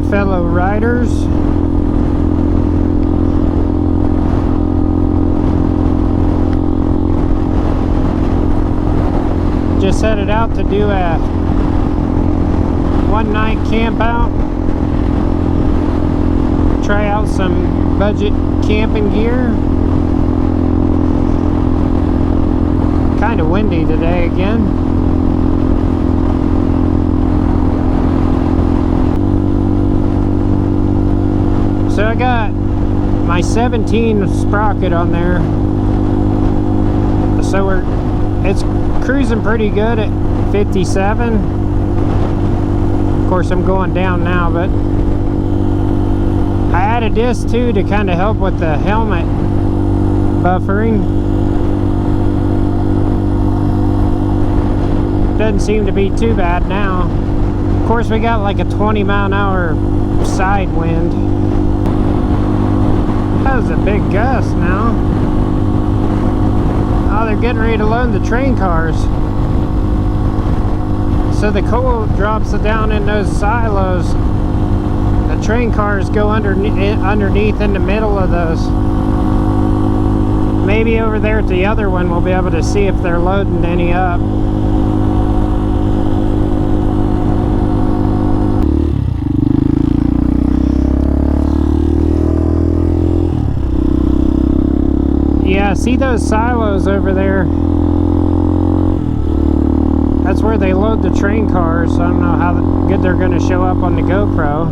fellow riders. Just headed out to do a one-night camp out. Try out some budget camping gear. Kind of windy today again. So I got my 17 sprocket on there. So it's cruising pretty good at 57. Of course I'm going down now, but I added this too to kind of help with the helmet buffering. Doesn't seem to be too bad now. Of course we got like a 20-mile-an-hour side wind. That was a big gust now. Oh, they're getting ready to load the train cars. So the coal drops it down in those silos. The train cars go underneath in the middle of those. Maybe over there at the other one we'll be able to see if they're loading any up. Yeah, see those silos over there? That's where they load the train cars. So I don't know how good they're going to show up on the GoPro.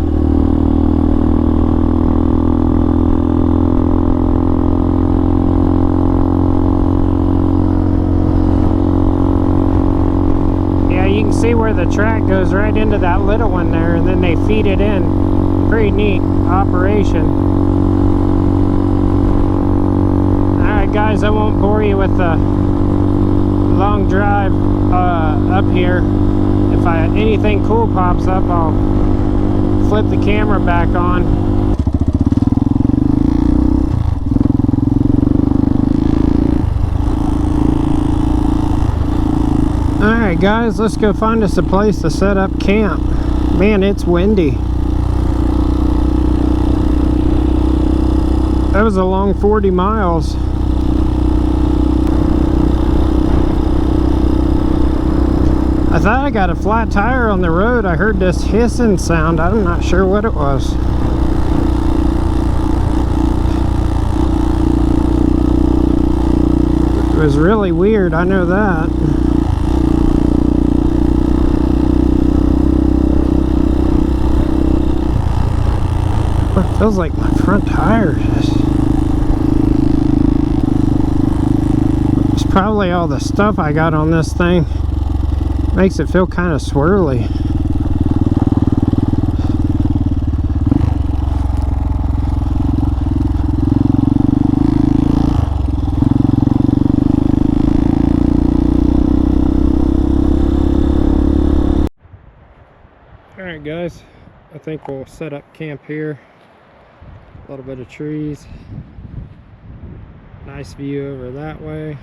Yeah, you can see where the track goes right into that little one there, and then they feed it in. Pretty neat operation. Guys, I won't bore you with the long drive up here. If anything cool pops up, I'll flip the camera back on. Alright guys, let's go find us a place to set up camp. Man, it's windy. That was a long 40 miles. I thought I got a flat tire on the road. I heard this hissing sound. I'm not sure what it was. It was really weird, I know that. It feels like my front tire is... It's probably all the stuff I got on this thing. Makes it feel kind of swirly. Alright guys, I think we'll set up camp here. A little bit of trees. Nice view over that way.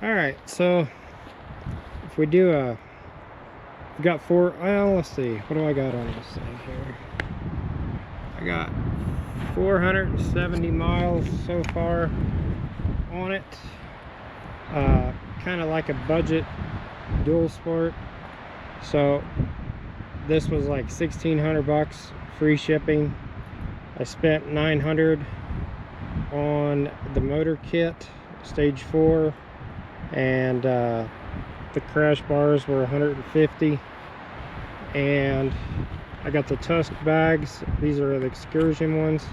Alright, so if we do we've got let's see, what do I got on this thing here? I got 470 miles so far on it. Kind of like a budget dual sport. So this was like 1,600 bucks, free shipping. I spent 900 on the motor kit, stage 4. And the crash bars were 150, and I got the Tusk bags. These are the excursion ones.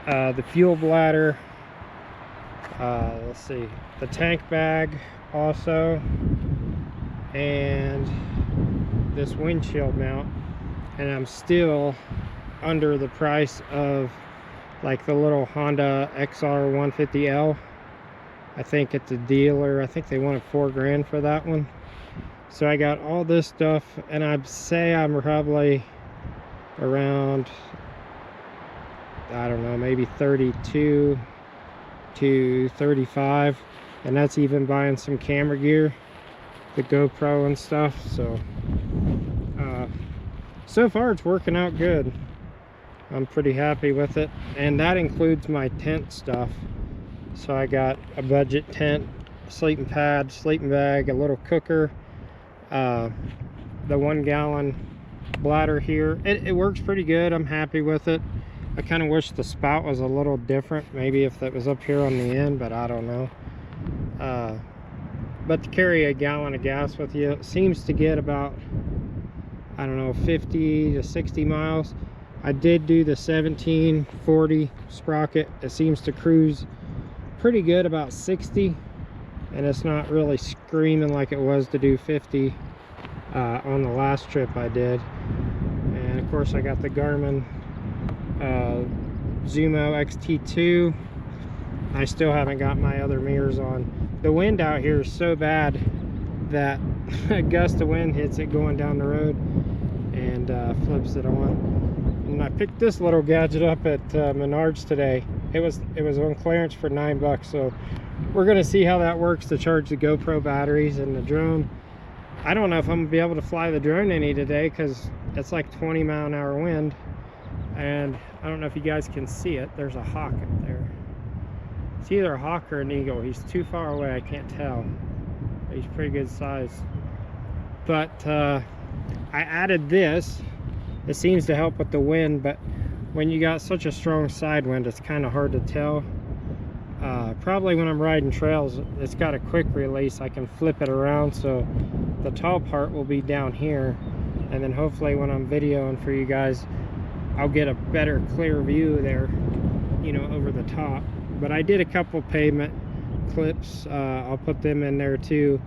The fuel bladder, let's see, the tank bag also, and this windshield mount. And I'm still under the price of like the little Honda XR 150L. I think at the dealer, I think they wanted $4 grand for that one. So I got all this stuff, and I'd say I'm probably around, I don't know, maybe 32 to 35, and that's even buying some camera gear. the GoPro and stuff. So so far it's working out good. I'm pretty happy with it, and that includes my tent stuff. So I got a budget tent, sleeping pad, sleeping bag, a little cooker, the 1 gallon bladder here. It works pretty good. I'm happy with it. I kind of wish the spout was a little different, maybe if that was up here on the end, but I don't know. But to carry a gallon of gas with you, it seems to get about, I don't know, 50 to 60 miles. I did do the 1740 sprocket. It seems to cruise pretty good, about 60, and it's not really screaming like it was to do 50 on the last trip I did. And of course I got the Garmin Zumo XT2. I still haven't got my other mirrors on. The wind out here is so bad that a gust of wind hits it going down the road and flips it on. And I picked this little gadget up at Menards today. It was on clearance for $9, so we're gonna see how that works to charge the GoPro batteries and the drone. I don't know if I'm gonna be able to fly the drone any today because it's like 20-mile-an-hour wind, and I don't know if you guys can see it. There's a hawk up there. It's either a hawk or an eagle. He's too far away, I can't tell. He's pretty good size. But I added this. It seems to help with the wind, but when you got such a strong side wind, it's kind of hard to tell. Probably when I'm riding trails, it's got a quick release. I can flip it around, so the tall part will be down here, and then hopefully when I'm videoing for you guys, I'll get a better clear view there, you know, over the top. But I did a couple pavement clips. I'll put them in there too.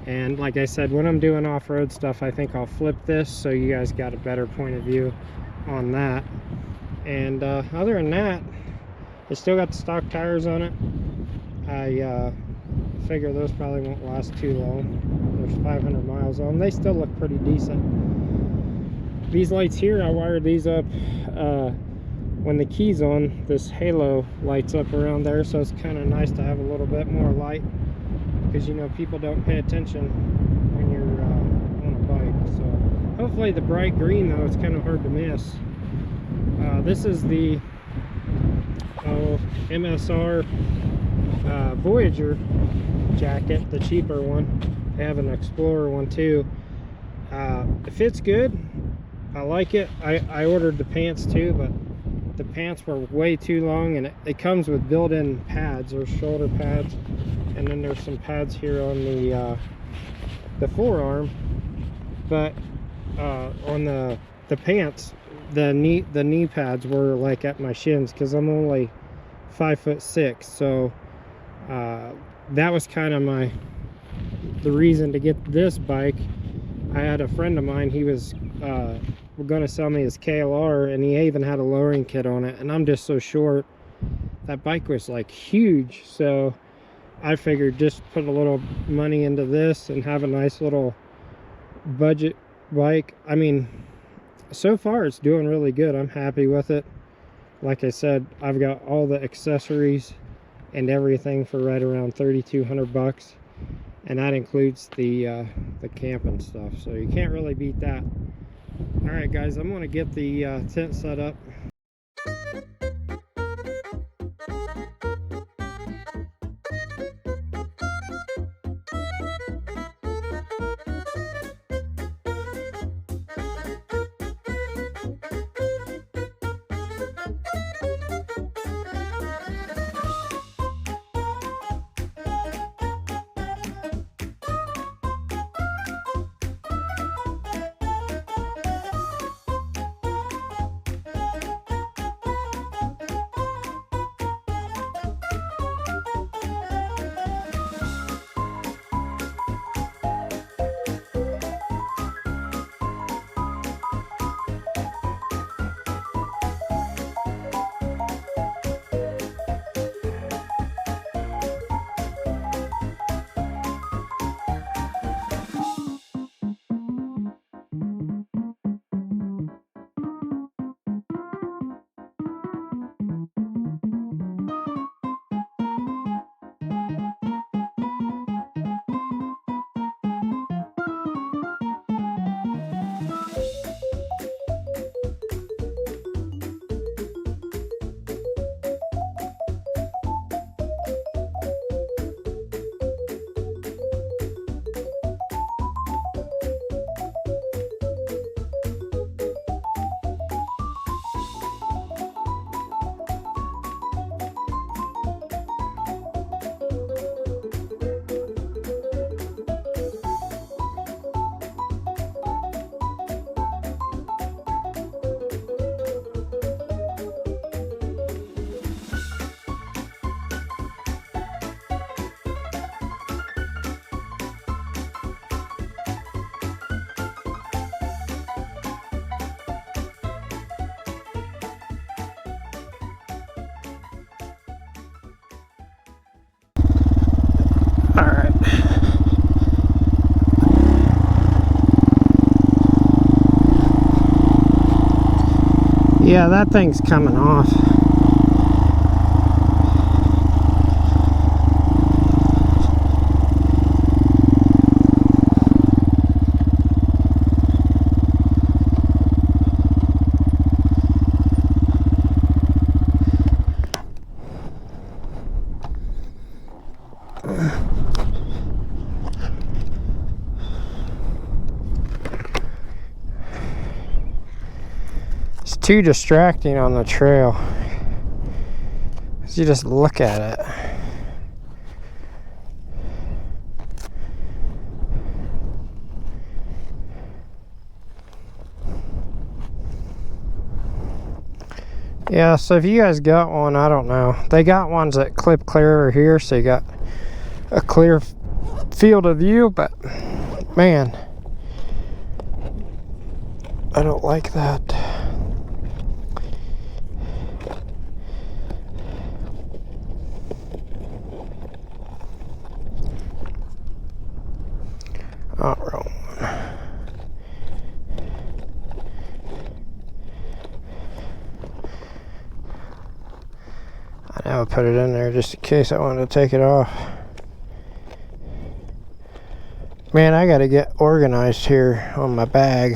And like I said, when I'm doing off-road stuff, I think I'll flip this so you guys got a better point of view on that. And other than that, it's still got the stock tires on it. I figure those probably won't last too long. There's 500 miles on them. They still look pretty decent. These lights here, I wired these up when the key's on. This halo lights up around there, so it's kind of nice to have a little bit more light, because you know people don't pay attention when you're on a bike. So hopefully the bright green, though, it's kind of hard to miss. This is the MSR Voyager jacket, the cheaper one. They have an Explorer one too. It fits good. I like it. I ordered the pants too, but the pants were way too long, and it comes with built-in pads or shoulder pads, and then there's some pads here on the forearm. But on the pants, the knee pads were like at my shins, because I'm only 5'6", so that was kind of the reason to get this bike. I had a friend of mine, he was going to sell me his KLR, and he even had a lowering kit on it, and I'm just so short. That bike was like huge, so I figured just put a little money into this and have a nice little budget bike. I mean, so far it's doing really good. I'm happy with it. Like I said, I've got all the accessories and everything for right around $3,200, and that includes the camping stuff, so you can't really beat that. All right guys, I'm going to get the tent set up. Yeah, that thing's coming off. It's too distracting on the trail. You just look at it. Yeah, so if you guys got one, I don't know. They got ones that clip clear over here, so you got a clear field of view, but man, I don't like that. Oh, wrong one. I know I put it in there just in case I wanted to take it off. Man, I gotta get organized here on my bag.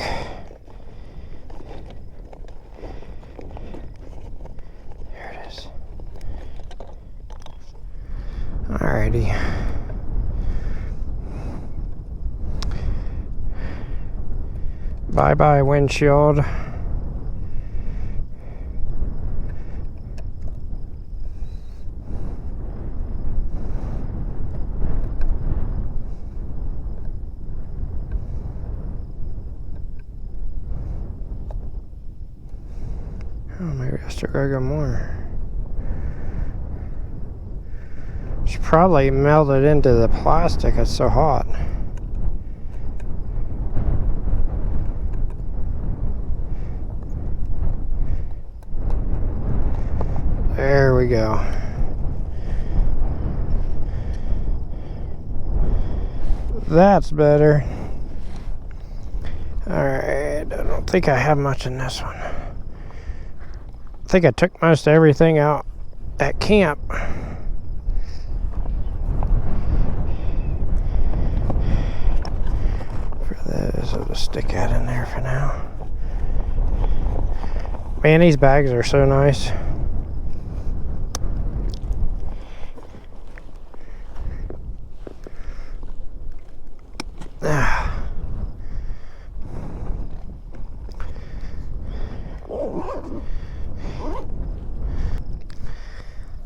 There it is. Alrighty. Bye-bye windshield. Oh, maybe I still gotta go more. Should probably melt it into the plastic, it's so hot. There we go. That's better. Alright, I don't think I have much in this one. I think I took most everything out at camp. For this, I'll just stick that in there for now. Man, these bags are so nice.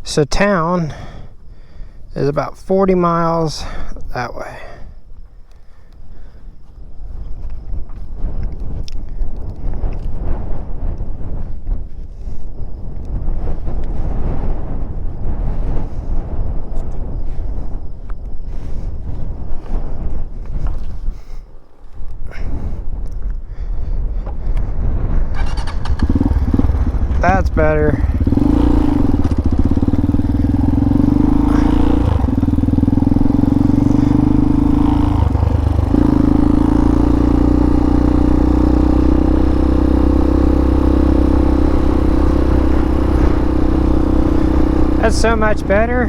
So town is about 40 miles that way. That's better. That's so much better.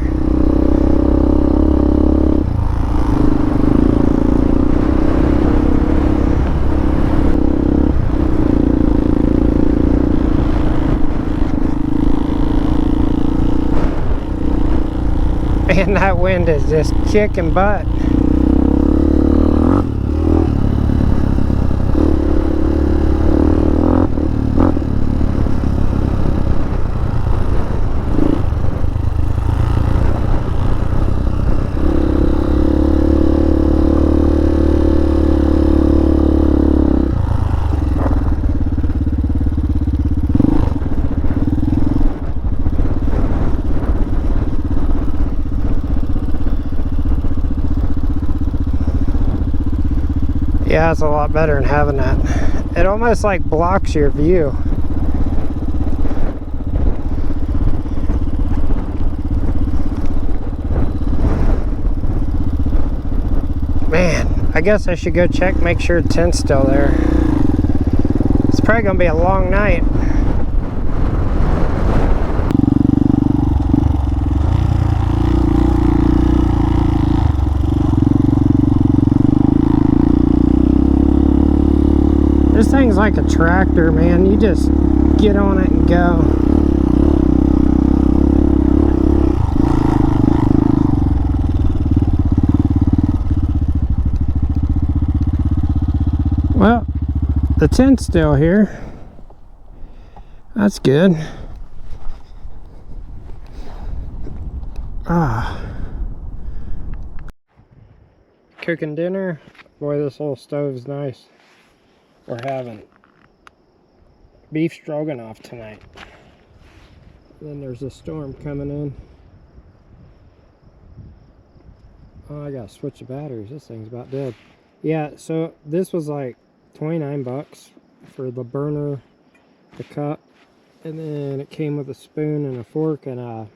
Man, that wind is just kicking butt. Yeah, it's a lot better than having that. It almost like blocks your view. Man, I guess I should go check, make sure the tent's still there. It's probably gonna be a long night. This thing's like a tractor, man. You just get on it and go. Well, the tent's still here. That's good. Cooking dinner. Boy, this little stove's nice. We're having beef stroganoff tonight. Then there's a storm coming in. Oh, I gotta switch the batteries. This thing's about dead. Yeah, so this was like 29 bucks for the burner, the cup, and then it came with a spoon and a fork and a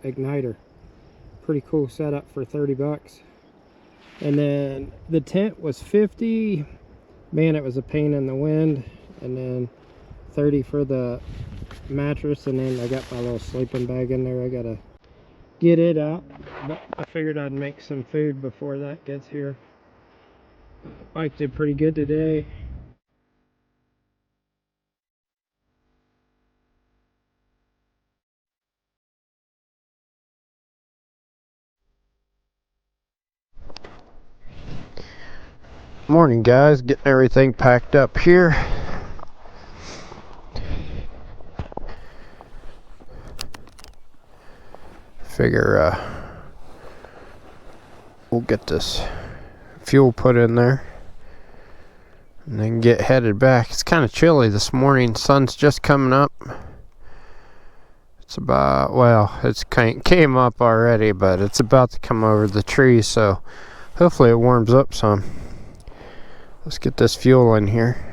igniter. Pretty cool setup for 30 bucks. And then the tent was 50. Man, it was a pain in the wind. And then 30 for the mattress, and then I got my little sleeping bag in there. I gotta get it out, but I figured I'd make some food before that gets here. Bike did pretty good today. Morning, guys. Getting everything packed up here. Figure we'll get this fuel put in there and then get headed back. It's kind of chilly this morning. Sun's just coming up. It's about, well, it's came up already, but it's about to come over the trees, so hopefully it warms up some. Let's get this fuel in here.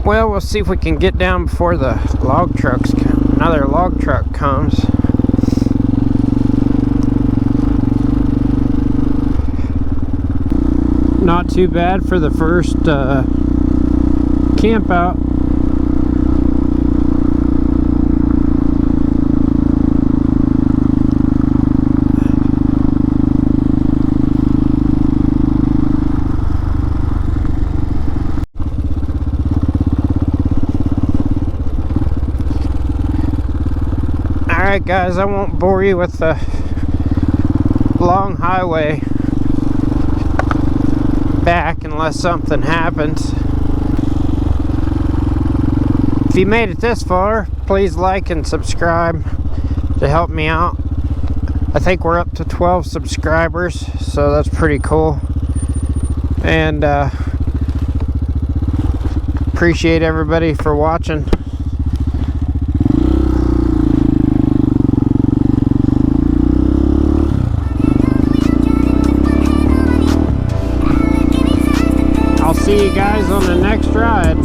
Well, we'll see if we can get down before the log trucks come. Another log truck comes. Not too bad for the first camp out. Alright guys, I won't bore you with the long highway back unless something happens. If you made it this far, please like and subscribe to help me out. I think we're up to 12 subscribers, so that's pretty cool. And appreciate everybody for watching. See you guys on the next ride.